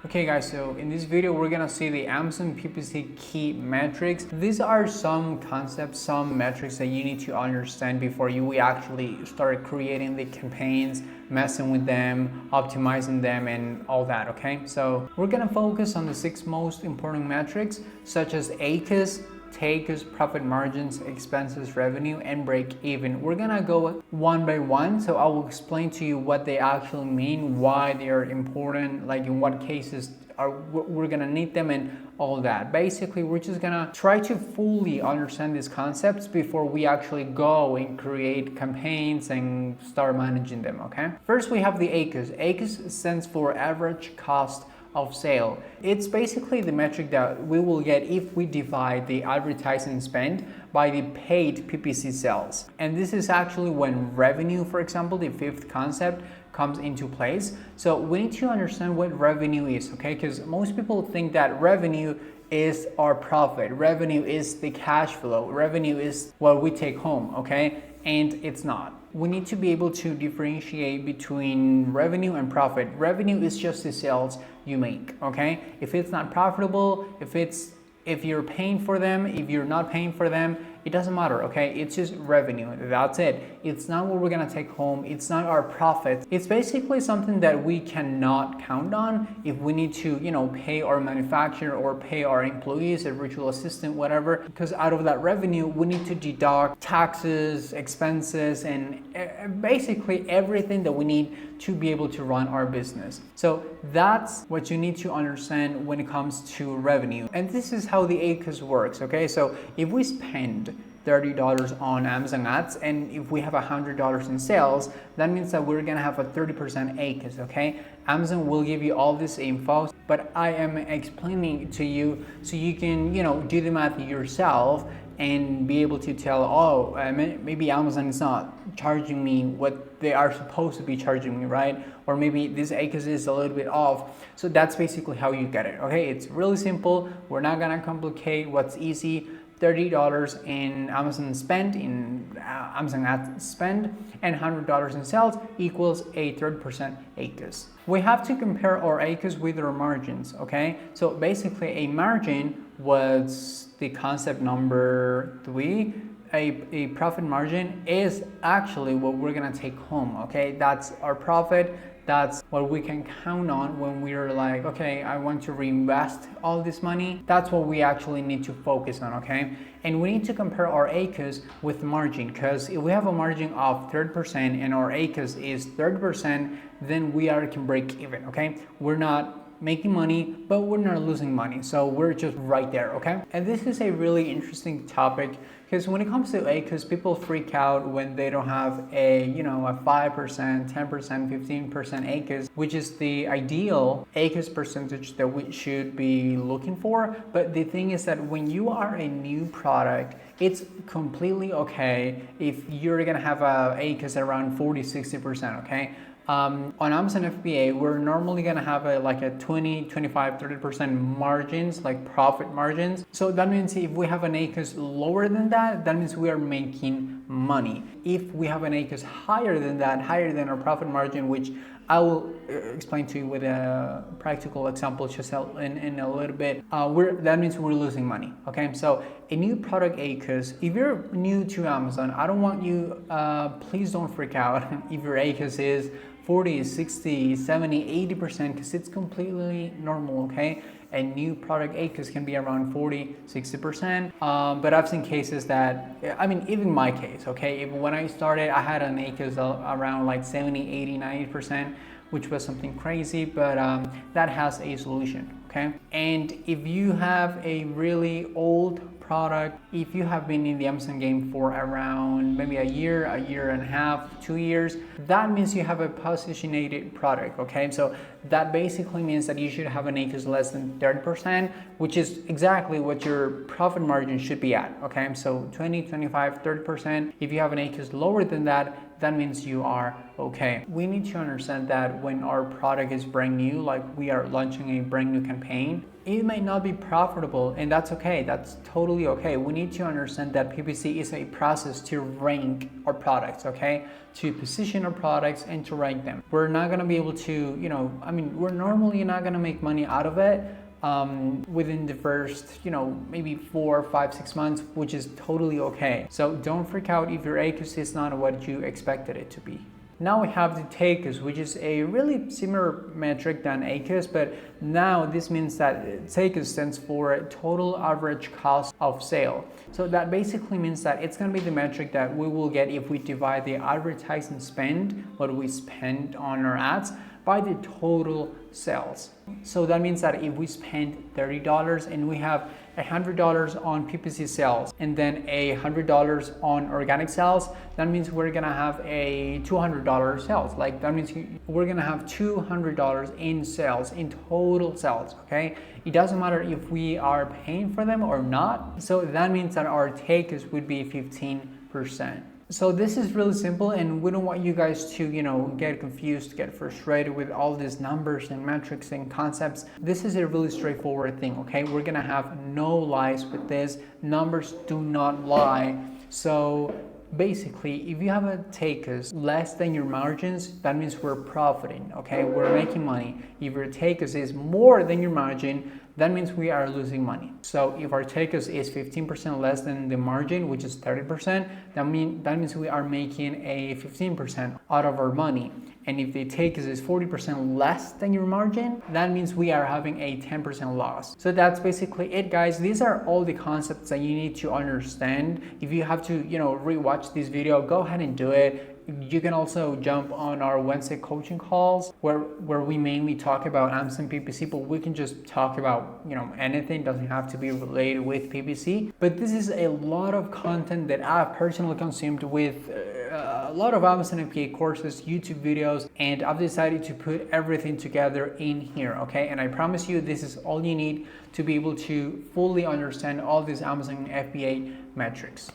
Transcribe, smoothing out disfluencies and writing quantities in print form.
Okay guys, so in this video we're gonna see the Amazon PPC Key Metrics. These are some concepts, some metrics that you need to understand before you actually start creating the campaigns, messing with them, optimizing them and all that, okay? So we're gonna focus on the 6 most important metrics such as ACOS, takes, profit margins, expenses, revenue, and break even. We're gonna go one by one, so I will explain to you what they actually mean, why they are important, like in what cases we're gonna need them and all that. Basically, we're just gonna try to fully understand these concepts before we actually go and create campaigns and start managing them, okay? First, we have the ACOS. ACOS stands for average cost of sale. It's basically the metric that we will get if we divide the advertising spend by the paid PPC sales. And this is actually when revenue, for example, the 5th concept, comes into place. So we need to understand what revenue is, okay? Because most people think that revenue is our profit. Revenue is the cash flow. Revenue is what we take home, okay? And it's not. We need to be able to differentiate between revenue and profit. Revenue is just the sales you make, okay? If it's not profitable, if you're paying for them, if you're not paying for them, it doesn't matter, okay? It's just revenue, that's it. It's not what we're gonna take home, it's not our profit. It's basically something that we cannot count on if we need to, pay our manufacturer or pay our employees, a virtual assistant, whatever, because out of that revenue, we need to deduct taxes, expenses, and basically everything that we need to be able to run our business. So that's what you need to understand when it comes to revenue. And this is how the ACOS works, okay? So if we spend $30 on Amazon ads and if we have $100 in sales, that means that we're gonna have a 30% ACOS, okay? Amazon will give you all this info, but I am explaining it to you so you can, do the math yourself and be able to tell, maybe Amazon is not charging me what they are supposed to be charging me, right? Or maybe this ACOS is a little bit off. So that's basically how you get it, okay? It's really simple. We're not gonna complicate what's easy. $30 in Amazon spend, Amazon ad spend, and $100 in sales equals a 30% ACOS. We have to compare our ACOS with our margins, okay? So basically a margin was the concept number 3. A profit margin is actually what we're gonna take home, okay? That's our profit. That's what we can count on when we're like, okay, I want to reinvest all this money. That's what we actually need to focus on, okay? And we need to compare our ACOS with margin, because if we have a margin of 30% and our ACOS is 30%, then we can break even, okay? We're not making money, but we're not losing money. So we're just right there, okay? And this is a really interesting topic because when it comes to ACOS, people freak out when they don't have a 5%, 10%, 15% ACOS, which is the ideal ACOS percentage that we should be looking for. But the thing is that when you are a new product, it's completely okay if you're gonna have a ACOS around 40, 60%, okay? On Amazon FBA, we're normally gonna have a 20, 25, 30% margins, like profit margins. So that means if we have an ACOS lower than that, that means we are making money. If we have an ACOS higher than that, higher than our profit margin, which I will explain to you with a practical example just in a little bit, that means we're losing money, okay? So a new product ACOS, if you're new to Amazon, I don't want you, please don't freak out if your ACOS is 40, 60, 70, 80%, because it's completely normal, okay? A new product ACOS can be around 40, 60%, but I've seen cases that, even my case, okay? Even when I started, I had an ACOS around 70, 80, 90%, which was something crazy, but that has a solution, okay? And if you have a really old product, if you have been in the Amazon game for around maybe a year and a half, 2 years, that means you have a positioned product, okay? So that basically means that you should have an ACOS less than 30%, which is exactly what your profit margin should be at, okay? So 20, 25, 30%. If you have an ACOS lower than that, that means you are okay. We need to understand that when our product is brand new, like we are launching a brand new campaign, it may not be profitable, and that's okay. That's totally okay. We need to understand that PPC is a process to rank our products, okay? To position our products and to rank them. We're not gonna be able to, we're normally not gonna make money out of it within the first, maybe 4, 5, 6 months, which is totally okay. So don't freak out if your ACOS is not what you expected it to be. Now we have the TACOS, which is a really similar metric than ACOS, but now this means that TACOS stands for total average cost of sale. So that basically means that it's going to be the metric that we will get if we divide the advertising spend, what we spend on our ads, by the total sales. So that means that if we spend $30 and we have $100 on PPC sales and then $100 on organic sales, that means we're gonna have a $200 sales. Like that means we're gonna have $200 in sales, in total sales, okay? It doesn't matter if we are paying for them or not. So that means that our TACOS would be 15%. So this is really simple, and we don't want you guys to, get confused, get frustrated with all these numbers and metrics and concepts. This is a really straightforward thing, okay? We're gonna have no lies with this. Numbers do not lie. So basically, if you have a TACOS less than your margins, that means we're profiting, okay? We're making money. If your TACOS is more than your margin, that means we are losing money. So if our TACOS is 15% less than the margin, which is 30%, that means we are making a 15% out of our money. And if the TACOS is 40% less than your margin, that means we are having a 10% loss. So that's basically it, guys. These are all the concepts that you need to understand. If you have to, rewatch this video, go ahead and do it. You can also jump on our Wednesday coaching calls where we mainly talk about Amazon PPC, but we can just talk about, anything. Doesn't have to be related with PPC. But this is a lot of content that I've personally consumed with a lot of Amazon FBA courses, YouTube videos, and I've decided to put everything together in here, okay? And I promise you, this is all you need to be able to fully understand all these Amazon FBA metrics.